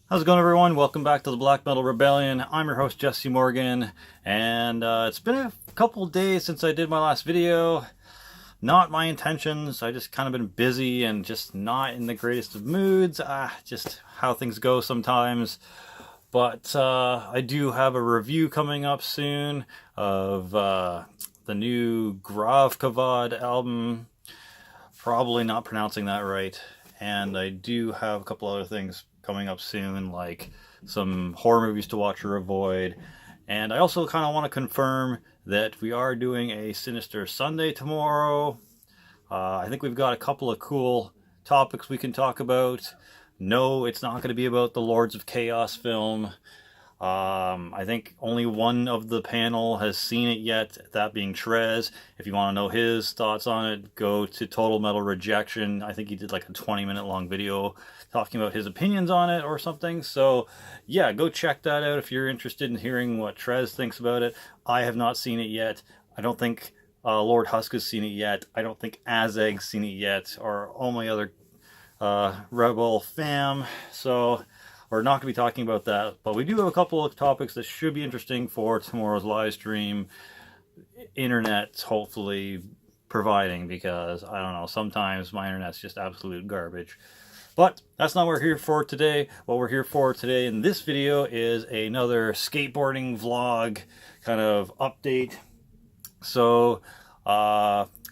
How's it going, everyone? Welcome back to the Black Metal Rebellion. I'm your host, Jesse Morgan, and it's been a couple days since I did my last video. Not my intentions. I just kind of been busy and just not in the greatest of moods. Just how things go sometimes. But I do have a review coming up soon of the new Grav Kavad album. Probably not pronouncing that right. And I do have a couple other things coming up soon, like some horror movies to watch or avoid. And I also kind of want to confirm that we are doing a Sinister Sunday tomorrow. I think we've got a couple of cool topics we can talk about. No, it's not going to be about the Lords of Chaos film. I think only one of the panel has seen it yet, that being Trez. If you want to know his thoughts on it, go to Total Metal Rejection. I think he did like a 20-minute long video talking about his opinions on it or something. So yeah, go check that out if you're interested in hearing what Trez thinks about it. I have not seen it yet. I don't think Lord Husk has seen it yet. I don't think Azeg's seen it yet, or all my other Rebel fam. So we're not going to be talking about that, but we do have a couple of topics that should be interesting for tomorrow's live stream. Internet's hopefully providing, because I don't know, sometimes my internet's just absolute garbage. But that's not what we're here for today. What we're here for today in this video is another skateboarding vlog kind of update. So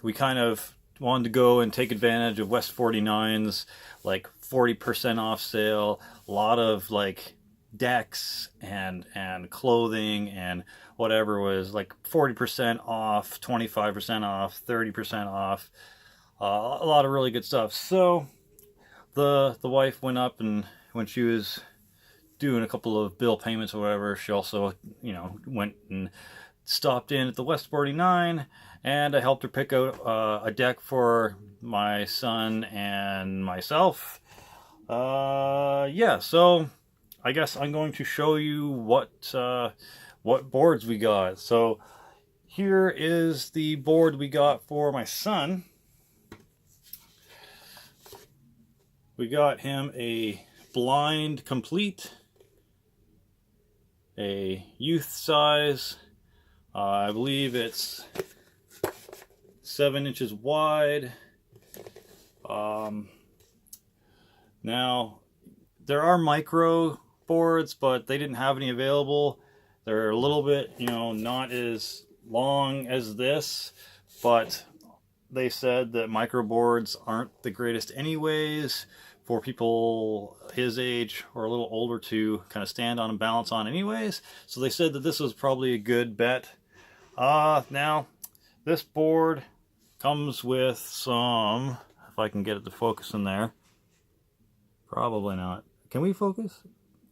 we kind of wanted to go and take advantage of West 49's like 40% off sale. A lot of like decks and clothing and whatever was like 40% off, 25% off, 30% off. A lot of really good stuff. So the wife went up, and when she was doing a couple of bill payments or whatever, she also, you know, went and stopped in at the West 49, and I helped her pick out a deck for my son and myself. Yeah, so I guess I'm going to show you what boards we got. So here is the board we got for my son. We got him a blind complete, a youth size. I believe it's 7 inches wide. Now, there are micro boards, but they didn't have any available. They're a little bit, you know, not as long as this, but they said that micro boards aren't the greatest anyways for people his age or a little older to kind of stand on and balance on anyways. So they said that this was probably a good bet. Now, this board comes with some, if I can get it to focus in there. Probably not. Can we focus?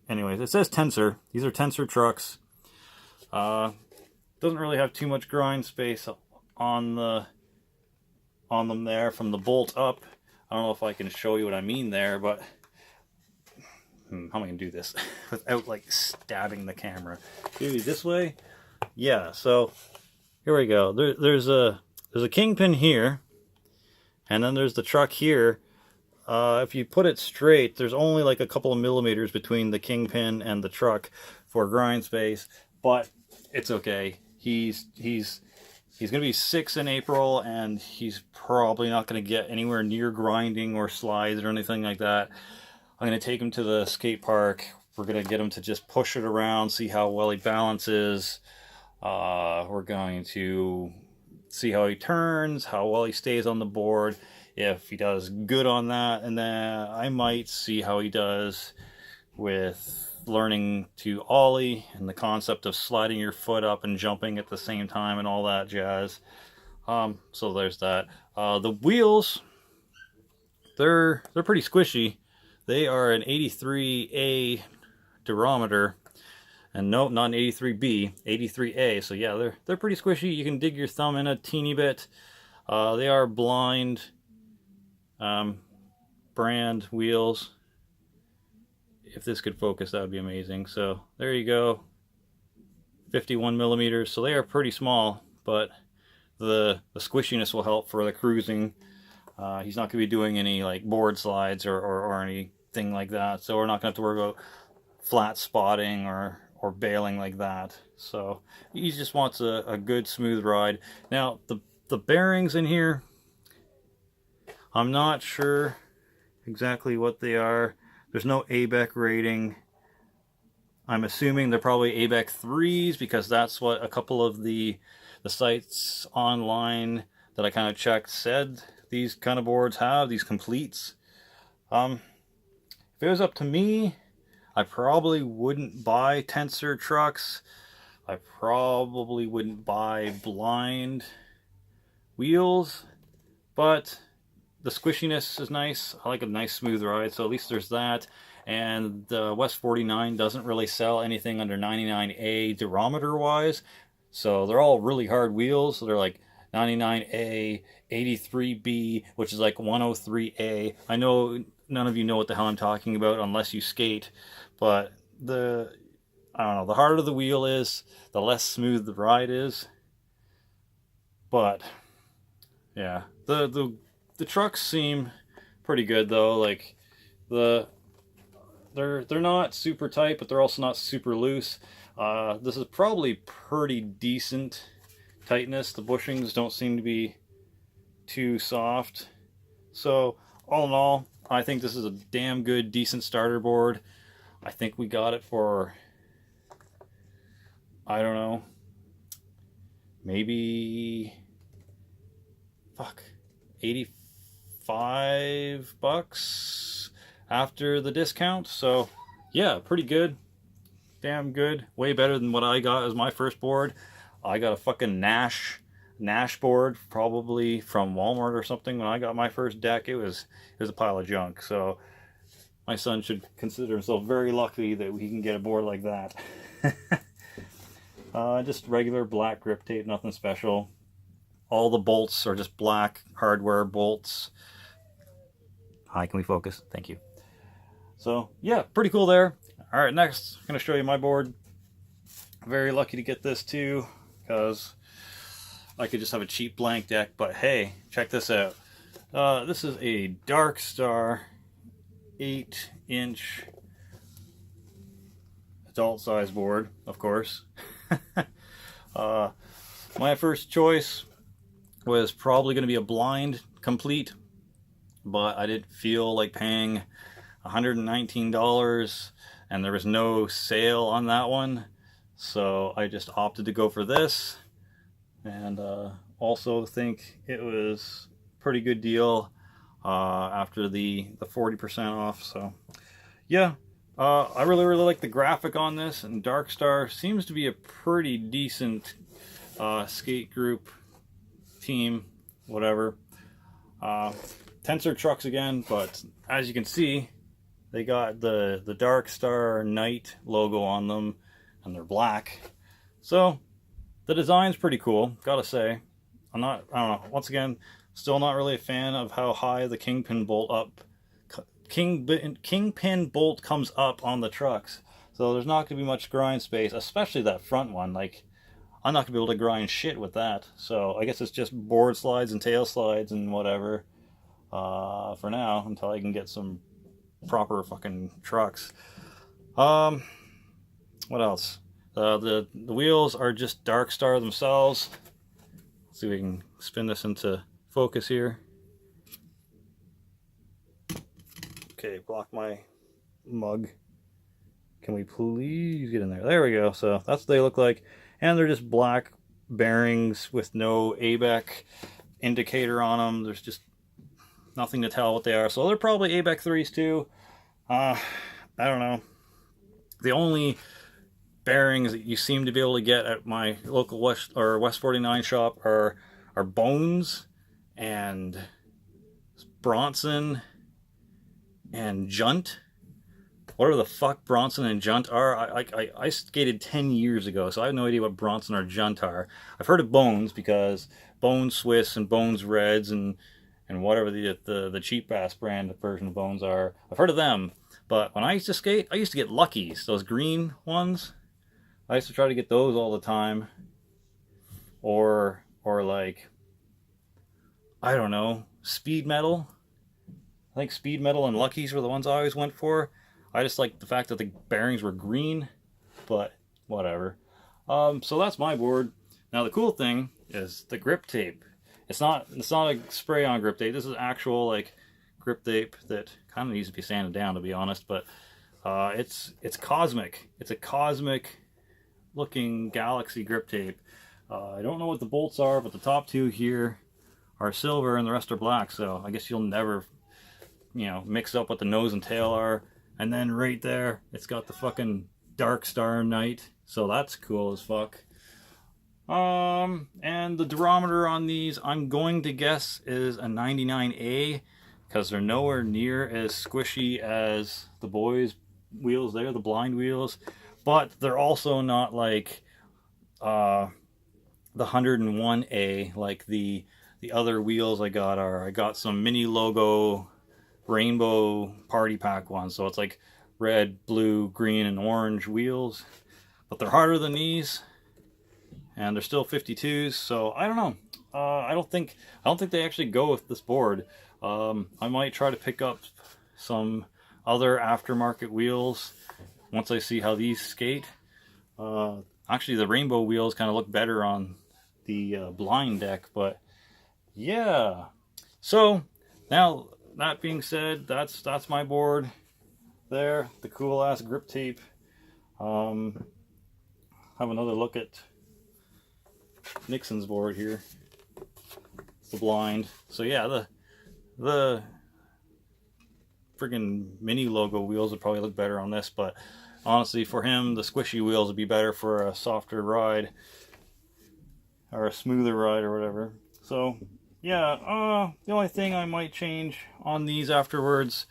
Anyways, it says Tensor. These are Tensor trucks. Doesn't really have too much grind space on them there from the bolt up. I don't know if I can show you what I mean there, but how am I gonna do this without like stabbing the camera? Maybe this way. Yeah. So here we go. There's a kingpin here, and then there's the truck here. If you put it straight, there's only like a couple of millimeters between the kingpin and the truck for grind space, but it's okay. He's going to be 6 in April, and he's probably not going to get anywhere near grinding or slides or anything like that. I'm going to take him to the skate park. We're going to get him to just push it around, see how well he balances. We're going to see how he turns, how well he stays on the board. If he does good on that, and then I might see how he does with learning to ollie and the concept of sliding your foot up and jumping at the same time and all that jazz. So there's that. The wheels, they're pretty squishy. They are an 83A durometer, and nope, not an 83B, 83A. So yeah, they're pretty squishy. You can dig your thumb in a teeny bit. They are blind brand wheels. If this could focus, that would be amazing. So there you go, 51 millimeters. So they are pretty small, but the squishiness will help for the cruising. He's not going to be doing any like board slides or anything like that, so we're not going to have to worry about flat spotting or bailing like that. So he just wants a good smooth ride. Now the bearings in here, I'm not sure exactly what they are. There's no ABEC rating. I'm assuming they're probably ABEC 3s because that's what a couple of the sites online that I kind of checked said these kind of boards have, these completes. If it was up to me, I probably wouldn't buy tensor trucks. I probably wouldn't buy blind wheels, but the squishiness is nice. I like a nice smooth ride, so at least there's that. And the West 49 doesn't really sell anything under 99A durometer wise, so they're all really hard wheels. So they're like 99A, 83B, which is like 103A. I know none of you know what the hell I'm talking about unless you skate, but I don't know, the harder the wheel is, the less smooth the ride is. But yeah, the trucks seem pretty good though. Like they're not super tight, but they're also not super loose. This is probably pretty decent tightness. The bushings don't seem to be too soft. So all in all, I think this is a damn good, decent starter board. I think we got it for, I don't know, maybe, fuck, 85 bucks after the discount. So yeah, pretty good, damn good, way better than what I got as my first board. I got a fucking Nash board, probably from Walmart or something. When I got my first deck, it was a pile of junk. So my son should consider himself very lucky that he can get a board like that. Just regular black grip tape, nothing special. All the bolts are just black hardware bolts. Hi, can we focus? Thank you. So yeah, pretty cool there. All right, next I'm gonna show you my board. Very lucky to get this too, because I could just have a cheap blank deck, but hey, check this out. This is a Dark Star 8-inch adult size board, of course. My first choice was probably going to be a blind complete, but I didn't feel like paying $119, and there was no sale on that one, so I just opted to go for this. And also think it was a pretty good deal after the 40% off. So yeah, I really like the graphic on this, and Dark Star seems to be a pretty decent skate group, team, whatever. Tensor trucks again, but as you can see, they got the Dark Star Knight logo on them, and they're black. So the design's pretty cool, gotta say. I don't know, once again, still not really a fan of how high the kingpin bolt comes up on the trucks. So there's not gonna be much grind space, especially that front one. Like, I'm not gonna be able to grind shit with that. So I guess it's just board slides and tail slides and whatever for now, until I can get some proper fucking trucks. What else? The wheels are just Dark Star themselves. Let's see if we can spin this into focus here. Okay, block my mug. Can we please get in there? There we go. So that's what they look like. And they're just black bearings with no ABEC indicator on them. There's just nothing to tell what they are. So they're probably ABEC 3s too. I don't know. The only bearings that you seem to be able to get at my local West 49 shop are Bones and Bronson and Junt. Whatever the fuck Bronson and Junt are. I skated 10 years ago, so I have no idea what Bronson or Junt are. I've heard of Bones because Bones Swiss and Bones Reds and whatever the cheap ass brand version of Bones are. I've heard of them, but when I used to skate, I used to get Luckies, those green ones. I used to try to get those all the time. Or like, I don't know, Speed Metal. I think Speed Metal and Luckies were the ones I always went for. I just like the fact that the bearings were green, but whatever. So that's my board. Now the cool thing is the grip tape. It's not a spray-on grip tape. This is actual like grip tape that kind of needs to be sanded down, to be honest. But it's cosmic. It's a cosmic looking galaxy grip tape. I don't know what the bolts are, but the top two here are silver and the rest are black. So I guess you'll never, you know, mix up what the nose and tail are. And then right there, it's got the fucking Dark Star Night. So that's cool as fuck. And the durometer on these, I'm going to guess is a 99A, because they're nowhere near as squishy as the boys' wheels there, the blind wheels. But they're also not like the 101A like the other wheels I got are. I got some mini logo rainbow party pack ones, so it's like red, blue, green, and orange wheels. But they're harder than these, and they're still 52s. So I don't know. I don't think they actually go with this board. I might try to pick up some other aftermarket wheels once I see how these skate. Actually, the rainbow wheels kind of look better on the blind deck, but yeah. So now that being said, that's my board there, the cool ass grip tape. Have another look at Nixon's board here. It's the blind. So yeah, the friggin' mini logo wheels would probably look better on this, but honestly, for him, the squishy wheels would be better for a softer ride or a smoother ride or whatever. So yeah, the only thing I might change on these afterwards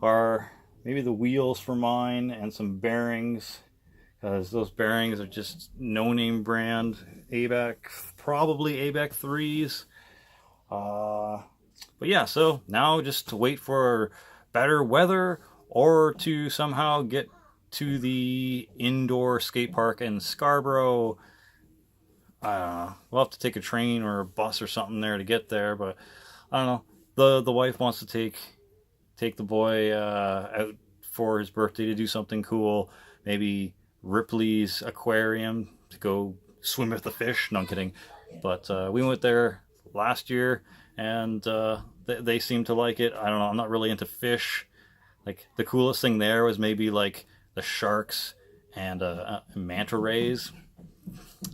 are maybe the wheels for mine and some bearings, because those bearings are just no-name brand ABAC, probably ABAC 3s. But yeah, so now just to wait for better weather or to somehow get to the indoor skate park in Scarborough. We'll have to take a train or a bus or something there to get there, but I don't know. The wife wants to take the boy out for his birthday to do something cool. Maybe Ripley's Aquarium to go swim with the fish. No, I'm kidding. But we went there last year, and they seem to like it. I don't know. I'm not really into fish. Like, the coolest thing there was maybe like the sharks and manta rays.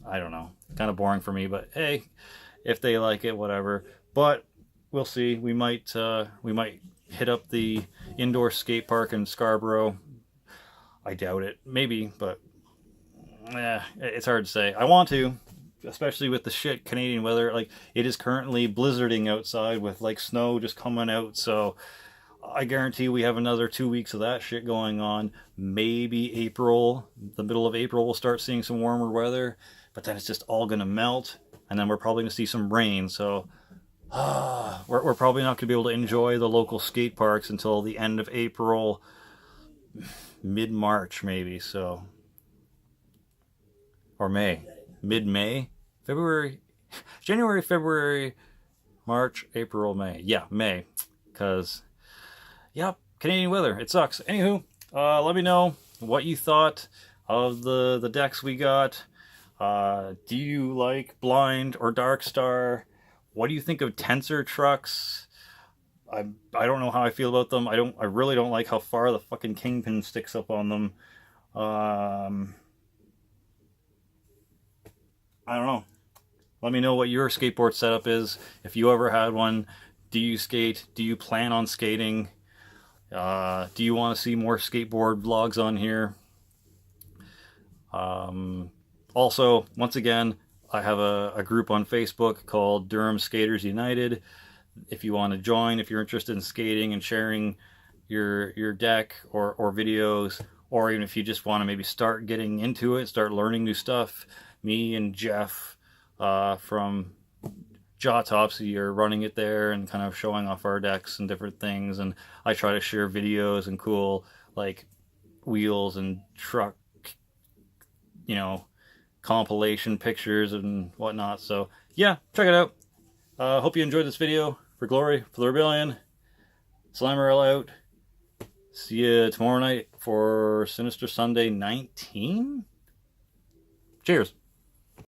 I don't know. Kind of boring for me, but hey, if they like it, whatever. But we'll see. We might hit up the indoor skate park in Scarborough. I doubt it. Maybe, but it's hard to say. I want to, especially with the shit Canadian weather. Like, it is currently blizzarding outside with like snow just coming out, so I guarantee we have another 2 weeks of that shit going on. Maybe April, the middle of April, we'll start seeing some warmer weather, but then it's just all gonna melt, and then we're probably gonna see some rain. So we're probably not gonna be able to enjoy the local skate parks until the end of April, mid-March maybe. So, or May, mid-May, February, January, February, March, April, May. Yeah, May, because yep, Canadian weather, it sucks. Anywho, let me know what you thought of the decks we got. Do you like Blind or Dark Star? What do you think of tensor trucks? I don't know how I feel about them. I really don't like how far the fucking kingpin sticks up on them. I don't know. Let me know what your skateboard setup is. If you ever had one, do you skate? Do you plan on skating? Do you want to see more skateboard vlogs on here? Also, once again, I have a group on Facebook called Durham Skaters United. If you want to join, if you're interested in skating and sharing your deck or videos, or even if you just want to maybe start getting into it, start learning new stuff, me and Jeff from Jawtopsy are running it there and kind of showing off our decks and different things, and I try to share videos and cool like wheels and truck, you know, compilation pictures and whatnot. So yeah, check it out. Hope you enjoyed this video. For glory, for the rebellion, Slimer out. See you tomorrow night for Sinister Sunday 19. Cheers.